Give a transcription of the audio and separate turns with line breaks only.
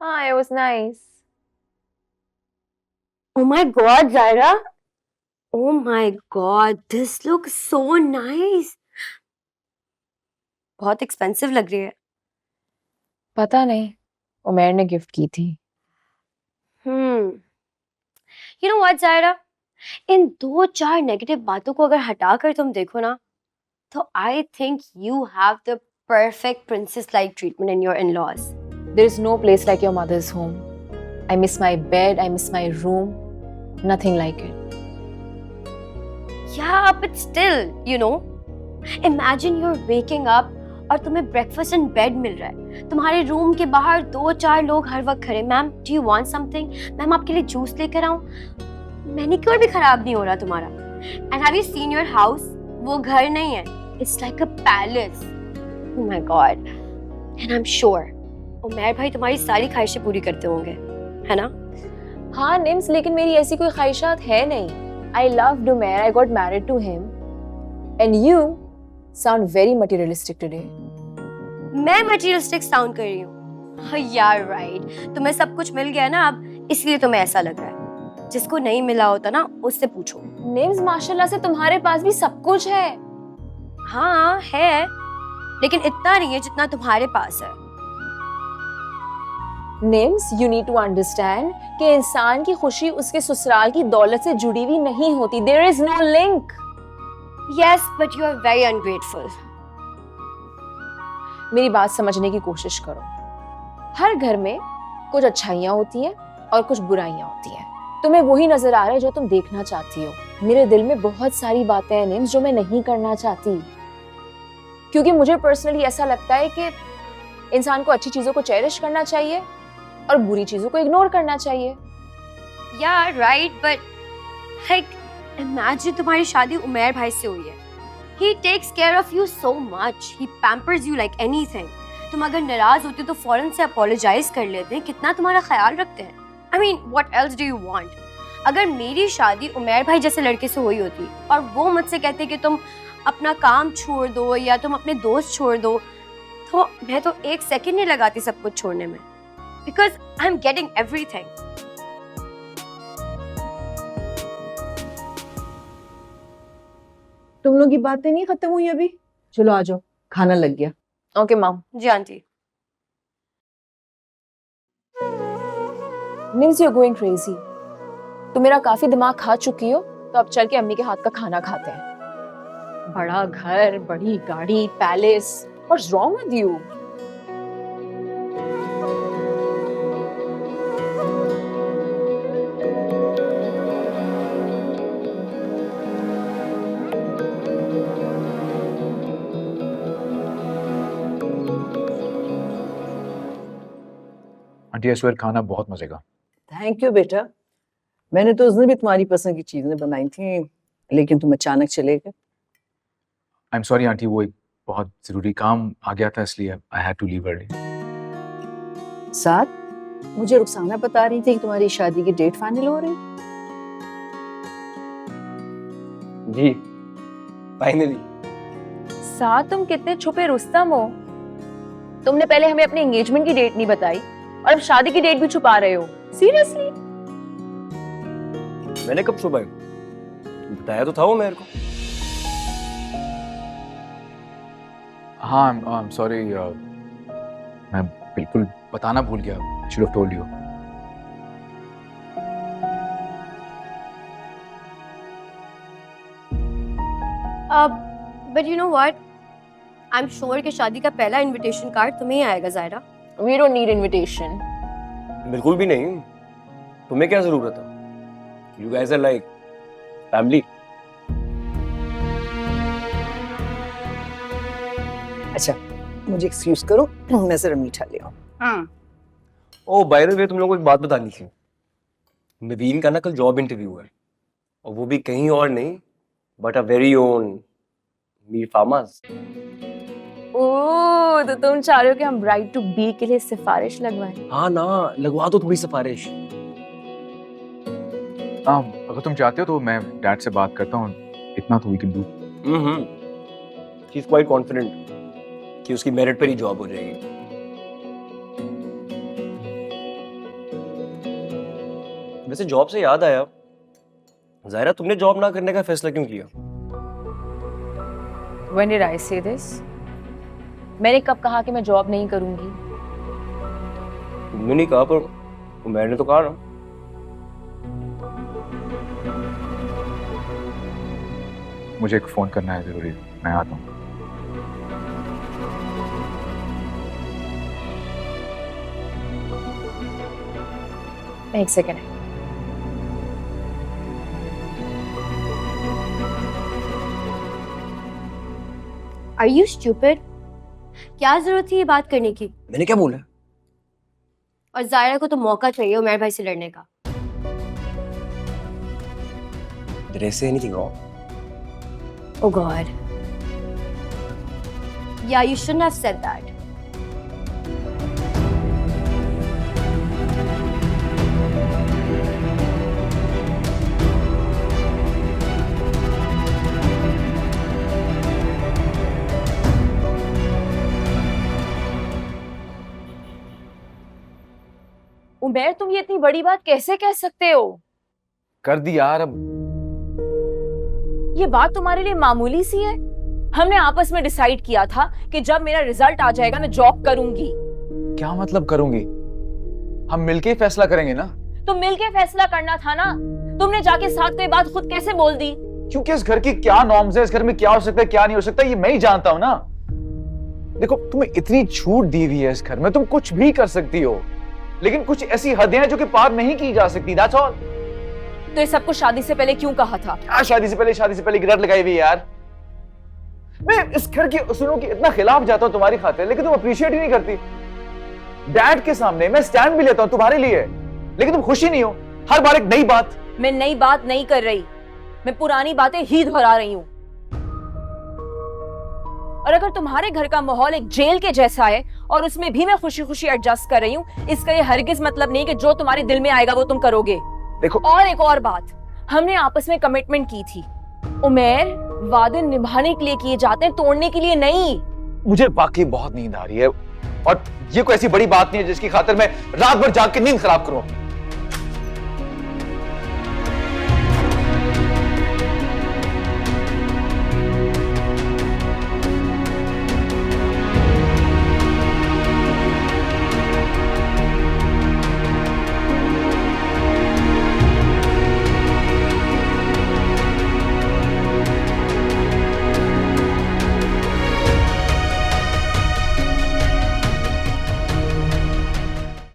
हाँ, it was nice.
Oh my God, Zaira. Oh my God, this looks so nice. बहुत expensive लग रही है.
पता नहीं, उमेर ने गिफ्ट की थी.
You know what, Zaira? इन दो चार नेगेटिव बातों को अगर हटाकर तुम देखो ना, तो I think you have the perfect princess-like treatment in your in-laws.
There is no place like your mother's home. I miss my bed, I miss my room. Nothing like it.
Yeah, but still, you know, imagine you're waking up और तुम्हें breakfast in bed मिल रहा है. तुम्हारे room के बाहर दो चार लोग हर वक्त खड़े. Ma'am, do you want something? Ma'am, आपके लिए जूस लेकर आऊं? मैनिक्योर भी खराब नहीं हो रहा तुम्हारा. And have you seen your house? वो घर नहीं है, it's like a palace. Oh my God. And I am sure Umair भाई तुम्हारी सारी ख्वाहिशें पूरी करते होंगे, है ना?
हाँ निम्स, लेकिन मेरी ऐसी कोई ख्वाहिशात है नहीं. I loved Umair, I got married to him. And you sound very materialistic today.
मैं मटेरियलिस्टिक साउंड कर रही हूँ? यार राइट, तुम्हें सब कुछ मिल गया ना अब, इसलिए तुम्हें ऐसा लग रहा है. जिसको नहीं मिला होता ना, उससे पूछो.
निम्स, माशाल्लाह से तुम्हारे पास भी सब कुछ है.
हाँ है, लेकिन इतना नहीं है जितना तुम्हारे पास है.
NIMS, you need to understand कि इंसान की खुशी उसके ससुराल की दौलत से जुड़ी हुई नहीं होती. There is no link.
Yes, but you are very ungrateful.
मेरी बात समझने की कोशिश करो. हर घर में कुछ अच्छाइयाँ होती हैं और कुछ बुराइयाँ होती हैं. तुम्हें वही नजर आ रहा है जो तुम देखना चाहती हो. मेरे दिल में बहुत सारी बातें हैं निम्स जो मैं नहीं करना चाहती, क्योंकि मुझे पर्सनली ऐसा लगता है कि इंसान को अच्छी चीजों को चेरिश करना चाहिए और बुरी चीजों को इग्नोर करना चाहिए.
Yeah, right, but like imagine तुम्हारी शादी उमैर भाई से हुई है. He takes care of you so much. He pampers you like anything. तुम अगर नाराज होते तो फौरन से apologize कर लेते हैं. कितना तुम्हारा ख्याल रखते हैं. I mean, what else do you want? अगर मेरी शादी उमैर भाई जैसे लड़के से हुई होती और वो मुझसे कहते कि तुम अपना काम छोड़ दो या तुम अपने दोस्त छोड़ दो, तो मैं तो एक सेकंड नहीं लगाती सब कुछ छोड़ने में. Because I'm getting everything.
तुम लोग की बातें नहीं खत्म हुई अभी? चलो आ जाओ, खाना लग गया.
Okay mom.
जी aunty.
Nims, you are going crazy. तुम मेरा काफी दिमाग खा चुकी हो, तो अब चल के अम्मी के हाथ का खाना खाते हैं. बड़ा घर, बड़ी गाड़ी, palace. What's wrong with you?
Aunty I swear खाना बहुत मजे का.
थैंक यू बेटा. मैंने तो उस दिन भी तुम्हारी पसंद की चीजें बनाई थी, लेकिन तुम अचानक चले गए.
आई एम सॉरी आंटी, वो एक बहुत जरूरी काम आ गया था इसलिए I had to leave early.
साथ मुझे रुखसाना बता रही थी कि तुम्हारी शादी की डेट फाइनल हो रही.
जी फाइनली.
साथ तुम कितने छुपे रुस्तम हो. तुमने पहले हमें अपने एंगेजमेंट की डेट नहीं बताई और अब शादी की डेट भी छुपा रहे हो. सीरियसली?
मैंने कब छुपाई? बताया तो था वो मेरे को.
हाँ आई एम सॉरी, मैं बिल्कुल बताना भूल गया. I should have told you.
But you know what? I'm sure कि शादी का पहला इनविटेशन कार्ड तुम्हें ही आएगा Zaira.
We don't need invitation.
बिल्कुल भी नहीं. तुम्हें क्या जरूरत है? You guys are like family.
अच्छा, मुझे एक्सक्यूज करो, मैं जरा मीठा ले आऊं.
हाँ.
ओ बाय द वे, तुम लोगों को एक बात बतानी थी. नवीन का ना कल जॉब इंटरव्यू है, और वो भी कहीं और नहीं but a very own mere farmers.
Oh, तो तुम चाह रहे हो कि हम ब्राइड टू बी के लिए सिफारिश लगवाएं?
हाँ ना, लगवा दो थोड़ी सिफारिश.
अगर तुम चाहते हो तो मैं डैड से बात करता हूँ. इतना तो we can do.
She is quite confident कि उसकी मेरिट पर ही जॉब हो जाएगी. वैसे जॉब से याद आया, जायरा तुमने जॉब ना करने का फैसला क्यों किया?
When did I say this? मैंने कब कहा कि मैं जॉब नहीं करूंगी?
तुमने नहीं कहा, पर मैंने तो कहा ना।
मुझे एक फोन करना है जरूरी, मैं आता हूँ।
एक सेकेंड।
Are you stupid? क्या जरूरत थी ये बात करने की?
मैंने क्या बोला?
और जायरा को तो मौका चाहिए उमैर भाई से लड़ने का।
Did I say anything wrong?
Oh God. Yeah, you shouldn't have said that.
Umair, तुम ये इतनी बड़ी बात कैसे कह सकते हो?
कर दी यार, अब
ये बात तुम्हारे लिए मामूली सी है? हमने आपस में डिसाइड किया था कि जब मेरा रिजल्ट आ जाएगा मैं जॉब करूंगी।
क्या मतलब करूंगी? हम मिलके ही फैसला करेंगे ना।
तो मिलके फैसला करना था ना। तुमने जाके साथ कोई बात खुद कैसे बोल दी?
क्योंकि इस घर की क्या नॉर्म्स है, इस घर में क्या हो सकता है क्या नहीं हो सकता, ये मैं ही जानता हूं ना। देखो, तुम्हें इतनी छूट दी हुई है इस घर में, तुम कुछ भी कर सकती हो, लेकिन कुछ ऐसी हदें हैं जो कि पार नहीं की जा सकती। That's all.
तो ये सब कुछ शादी से पहले क्यों कहा था?
क्या शादी से पहले गिरट लगाई हुई यार। मैं इस घर के उसूलों के इतना खिलाफ जाता हूं तुम्हारी खातिर, लेकिन तुम अप्रिशिएट ही नहीं करती। डैड के सामने मैं स्टैंड भी लेता हूं तुम्हारे लिए, लेकिन तुम खुशी नहीं हो। हर बार एक नई बात।
मैं नई बात नहीं कर रही, मैं पुरानी बातें ही दोहरा रही हूं। और अगर तुम्हारे घर का माहौल एक जेल के जैसा है और उसमें भी मैं खुशी खुशी एडजस्ट कर रही हूं, इसका ये हरगिज मतलब नहीं कि जो तुम्हारे दिल में आएगा वो तुम करोगे।
देखो,
और एक और बात, हमने आपस में कमिटमेंट की थी। उमैर, वादे निभाने के लिए किए जाते हैं, तोड़ने के लिए नहीं।
मुझे वाकई बहुत नींद आ रही है, और ये कोई ऐसी बड़ी बात नहीं है जिसकी खातिर मैं रात भर जाग के नींद खराब करूं अपनी।